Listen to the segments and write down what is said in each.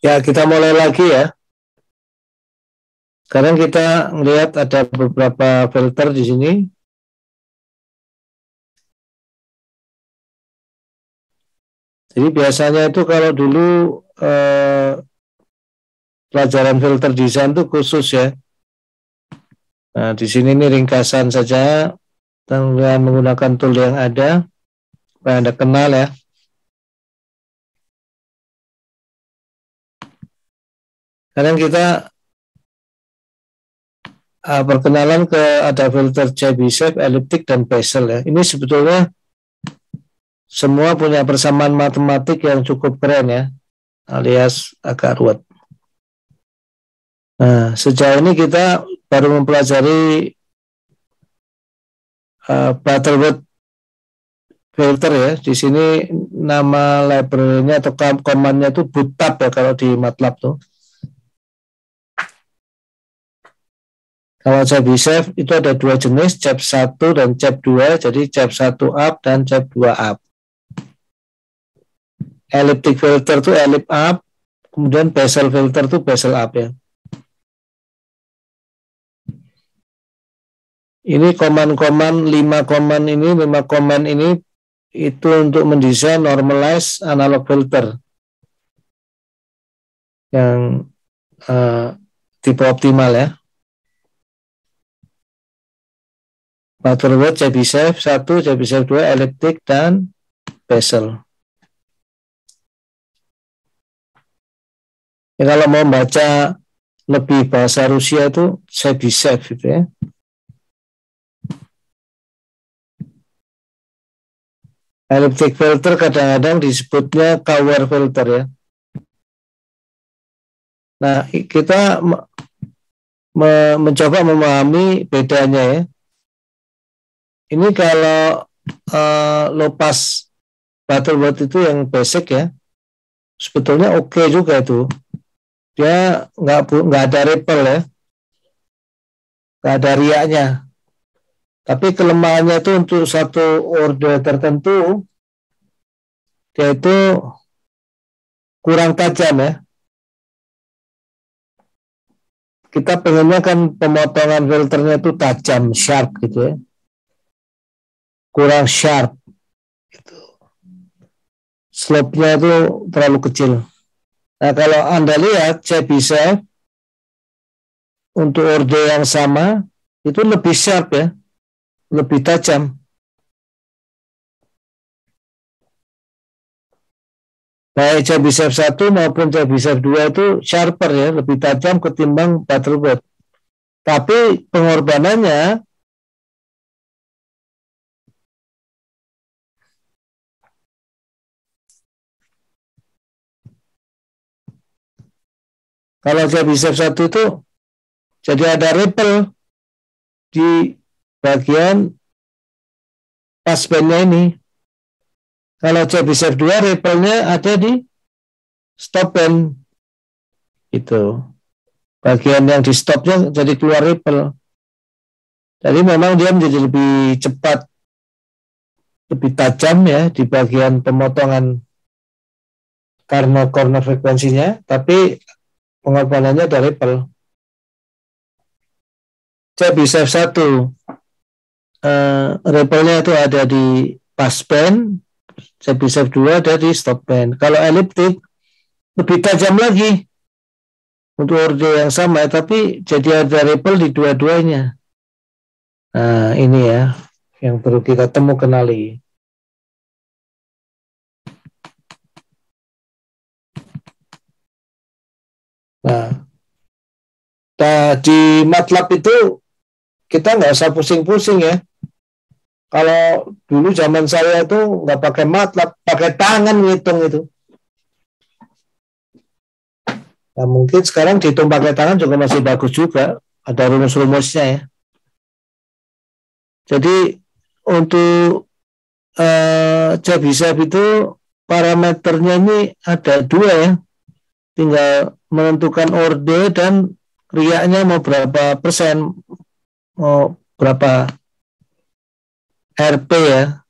Ya, kita mulai lagi ya. Sekarang kita melihat ada beberapa filter di sini. Jadi biasanya itu kalau dulu pelajaran filter desain itu khusus ya. Nah, di sini ini ringkasan saja dengan menggunakan tool yang ada, supaya Anda kenal ya. Sekarang kita perkenalan ke ada filter Chebyshev, elliptic, dan bezel ya. Ini sebetulnya semua punya persamaan matematik yang cukup keren ya, alias agak ruwet. Nah, sejauh ini kita baru mempelajari Butterworth filter ya. Di sini nama library-nya atau command-nya itu boottab ya kalau di MATLAB tuh. Kalau Chebyshev itu ada dua jenis, Cheb 1 dan Cheb 2, jadi Cheb 1 up dan Cheb 2 up. Elliptic filter itu ellip up, kemudian bezel filter itu bezel up ya. Ini command-command 5 command ini itu untuk mendesain normalize analog filter yang tipe optimal ya. Butterworth, Chebyshev 1, Chebyshev 2, elliptic, dan bezel. Ya, kalau mau baca lebih bahasa Rusia itu Chebyshev gitu ya. Elliptic filter kadang-kadang disebutnya Cauer filter ya. Nah, kita mencoba memahami bedanya ya. Ini kalau lopas Butterworth itu yang basic ya, sebetulnya oke juga itu. Dia nggak ada ripple ya, nggak ada riaknya. Tapi kelemahannya itu untuk satu order tertentu, dia itu kurang tajam ya. Kita pengennya kan pemotongan filternya itu tajam, sharp gitu ya. Kurang sharp gitu. Slope-nya itu terlalu kecil. Nah, kalau Anda lihat Chebyshev untuk order yang sama itu lebih sharp ya, lebih tajam. Baik Chebyshev 1 maupun Chebyshev 2 itu sharper ya, lebih tajam ketimbang Butterworth. Tapi pengorbanannya kalau Chebyshev 1 itu jadi ada ripple di bagian passbandnya ini. Kalau Chebyshev 2 ripple-nya ada di stop band itu. Bagian yang di stopnya jadi keluar ripple. Jadi memang dia menjadi lebih cepat, lebih tajam ya di bagian pemotongan karena corner frekuensinya, tapi pengorbanannya ada ripple. Chebyshev 1 ripple-nya itu ada di passband, Chebyshev 2 ada di stop band. Kalau elliptic lebih tajam lagi untuk order yang sama, tapi jadi ada ripple di dua-duanya. Nah, ini ya yang perlu kita kenali. Nah, di MATLAB itu kita nggak usah pusing-pusing ya. Kalau dulu zaman saya itu nggak pakai MATLAB, pakai tangan ngitung itu. Nah, mungkin sekarang dihitung pakai tangan juga masih bagus juga. Ada rumus-rumusnya ya. Jadi untuk Chebyshev itu parameternya ini ada dua ya. Tinggal menentukan order dan riaknya mau berapa persen, mau berapa RP ya,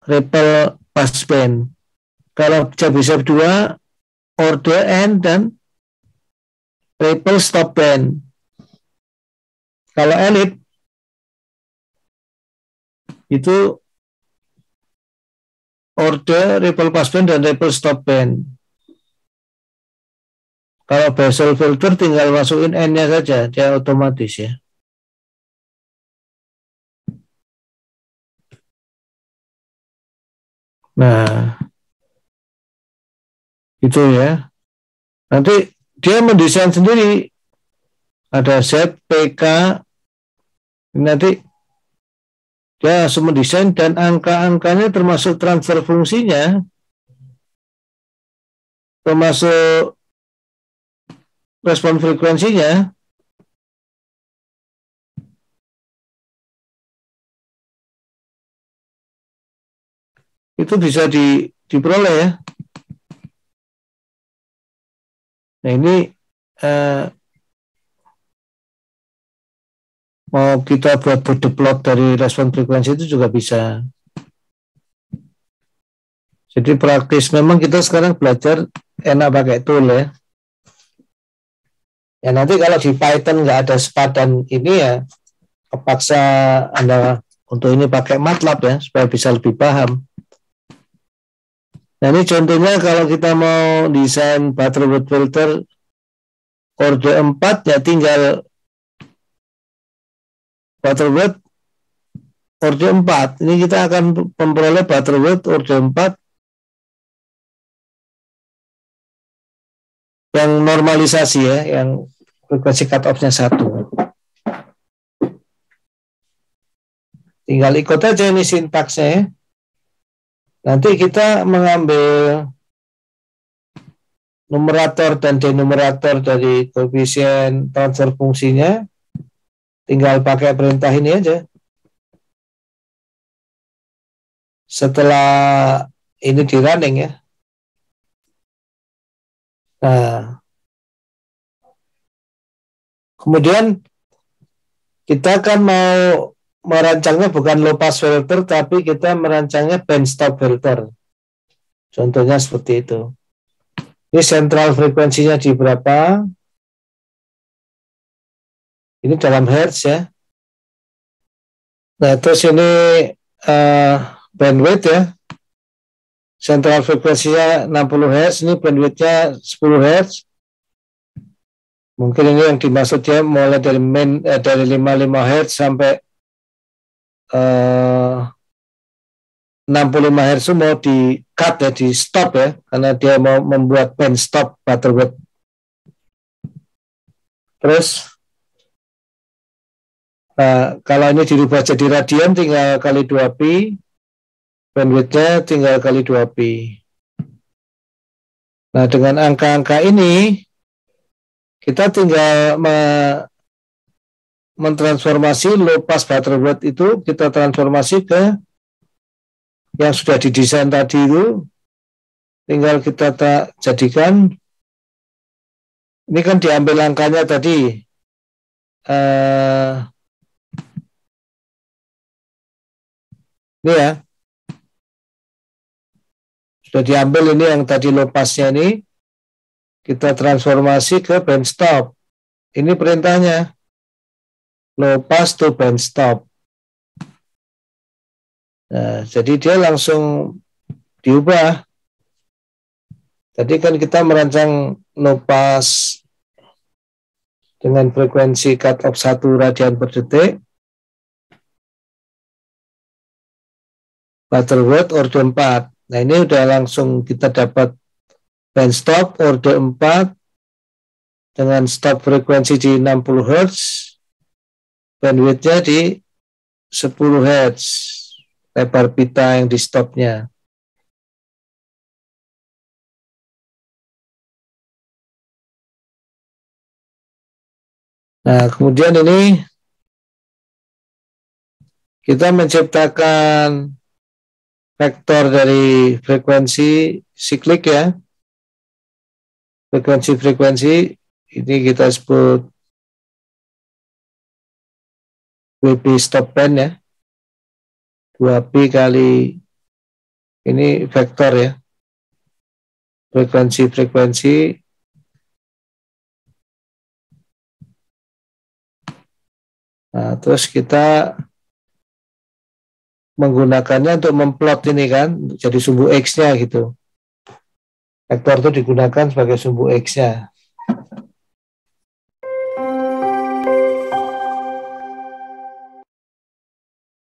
ripple passband. Kalau Chebyshev 2 order N dan ripple stop band. Kalau elite itu order ripple passband dan ripple stop band. Kalau Basel filter tinggal masukin N-nya saja, dia otomatis ya. Nah, itu ya. Nanti dia mendesain sendiri. Ada Z, PK, nanti dia langsung mendesain dan angka-angkanya termasuk transfer fungsinya, termasuk respon frekuensinya, itu bisa diperoleh ya. Nah ini mau kita buat bode plot dari respon frekuensi itu juga bisa. Jadi praktis memang kita sekarang belajar enak pakai tool ya. Ya nanti kalau di Python nggak ada sepadan ini ya, kepaksa Anda untuk ini pakai MATLAB ya, supaya bisa lebih paham. Nah ini contohnya kalau kita mau desain Butterworth filter orde 4 ya tinggal Butterworth orde 4. Ini kita akan memperoleh Butterworth orde 4 yang normalisasi ya, yang frekuensi cut off-nya 1. Tinggal ikut aja ini sintaksnya ya. Nanti kita mengambil numerator dan denumerator dari koefisien transfer fungsinya, tinggal pakai perintah ini aja. Setelah ini di running ya. Nah, kemudian kita akan mau merancangnya bukan low pass filter, tapi kita merancangnya band stop filter. Contohnya seperti itu. Ini sentral frekuensinya di berapa? Ini dalam hertz ya. Nah, terus ini bandwidth ya. Sentral frekuensinya 60 Hz, ini bandwidthnya 10 Hz. Mungkin ini yang dimaksud ya, mulai dari dari 55 Hz sampai 65 Hz mau di cut ya, di stop ya, karena dia mau membuat band stop Butterworth. Terus kalau ini dirubah jadi radian tinggal kali 2pi, bandwidthnya tinggal kali 2pi. Nah dengan angka-angka ini kita tinggal mentransformasi low pass Butterworth itu, kita transformasi ke yang sudah didesain tadi itu, tinggal kita jadikan, ini kan diambil angkanya tadi, ini ya, sudah diambil ini yang tadi low passnya ini, kita transformasi ke band stop. Ini perintahnya, low pass to band stop. Nah, jadi dia langsung diubah. Tadi kan kita merancang low pass dengan frekuensi cut off 1 radian per detik. Butterworth orde 4. Nah, ini udah langsung kita dapat band stop orde 4 dengan stop frekuensi di 60 Hz, bandwidthnya di 10 Hz, lebar pita yang di stopnya. Nah, kemudian ini kita menciptakan vektor dari frekuensi siklik ya. Frekuensi ini kita sebut WP stop band ya. 2pi kali ini vektor ya. Frekuensi Nah, terus kita menggunakannya untuk memplot ini kan, jadi sumbu X-nya gitu. Vektor itu digunakan sebagai sumbu X-nya.